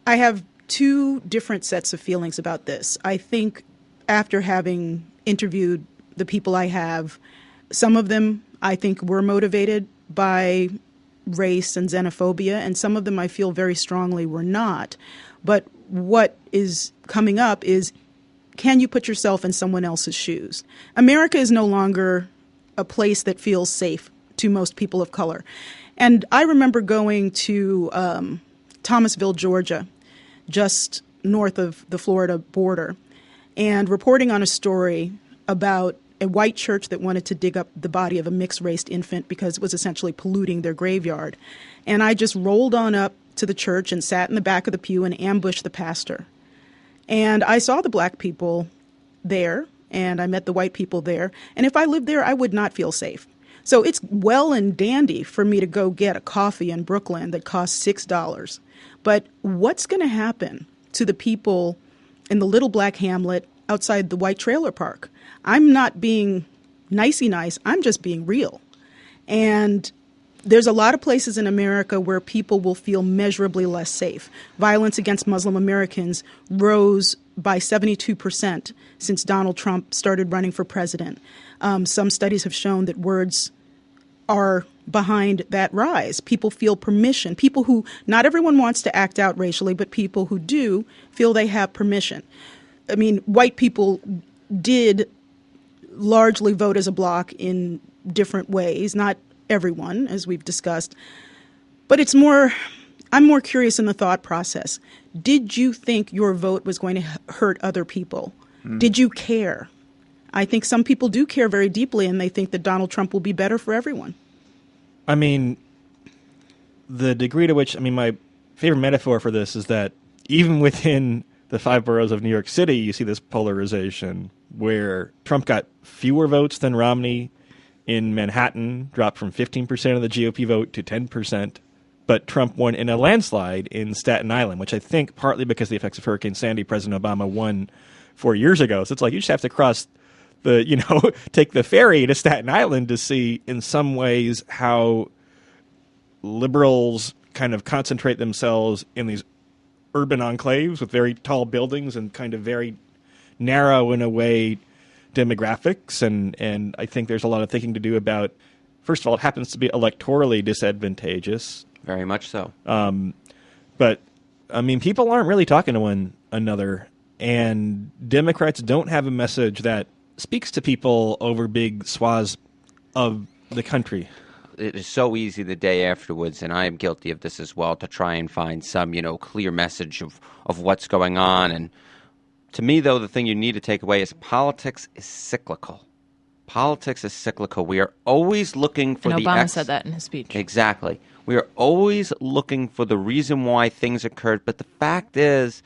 I have two different sets of feelings about this. I think after having interviewed the people I have, some of them I think were motivated by race and xenophobia, and some of them I feel very strongly were not. But what is coming up is, can you put yourself in someone else's shoes? America is no longer a place that feels safe to most people of color. And I remember going to Thomasville, Georgia, just north of the Florida border, and reporting on a story about a white church that wanted to dig up the body of a mixed-race infant because it was essentially polluting their graveyard. And I just rolled on up to the church and sat in the back of the pew and ambushed the pastor. And I saw the black people there, and I met the white people there. And if I lived there, I would not feel safe. So it's well and dandy for me to go get a coffee in Brooklyn that costs $6. But what's going to happen to the people in the little black hamlet outside the white trailer park? I'm not being nicey nice. I'm just being real. And there's a lot of places in America where people will feel measurably less safe. Violence against Muslim Americans rose by 72% since Donald Trump started running for president. Some studies have shown that words are behind that rise. People feel permission. People who, not everyone wants to act out racially, but people who do feel they have permission. I mean, white people did largely vote as a bloc in different ways, not everyone, as we've discussed. But I'm more curious in the thought process. Did you think your vote was going to hurt other people? Did you care? I think some people do care very deeply, and they think that Donald Trump will be better for everyone. I mean, the degree to which, my favorite metaphor for this is that even within the 5 boroughs of New York City, you see this polarization where Trump got fewer votes than Romney in Manhattan, dropped from 15% of the GOP vote to 10%, but Trump won in a landslide in Staten Island, which I think partly because of the effects of Hurricane Sandy, President Obama won 4 years ago. So it's like you just have to cross take the ferry to Staten Island to see in some ways how liberals kind of concentrate themselves in these urban enclaves with very tall buildings and kind of very narrow, in a way, demographics. And I think there's a lot of thinking to do about, first of all, it happens to be electorally disadvantageous. Very much so. But, people aren't really talking to one another. And Democrats don't have a message that speaks to people over big swaths of the country. It is so easy the day afterwards, and I am guilty of this as well, to try and find some, clear message of what's going on. And to me, though, the thing you need to take away is politics is cyclical. Politics is cyclical. We are always looking for Obama said that in his speech. Exactly. We are always looking for the reason why things occurred. But the fact is,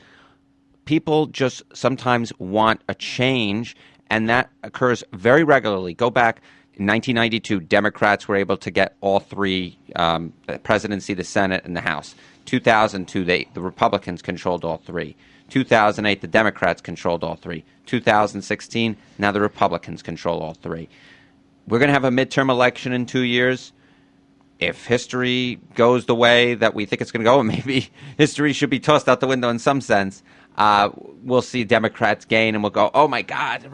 people just sometimes want a change, and that occurs very regularly. Go back in 1992, Democrats were able to get all three, the presidency, the Senate, and the House. 2002, the Republicans controlled all three. 2008, the Democrats controlled all three. 2016, now the Republicans control all three. We're going to have a midterm election in 2 years. If history goes the way that we think it's going to go, and maybe history should be tossed out the window in some sense, we'll see Democrats gain, and we'll go, oh, my God,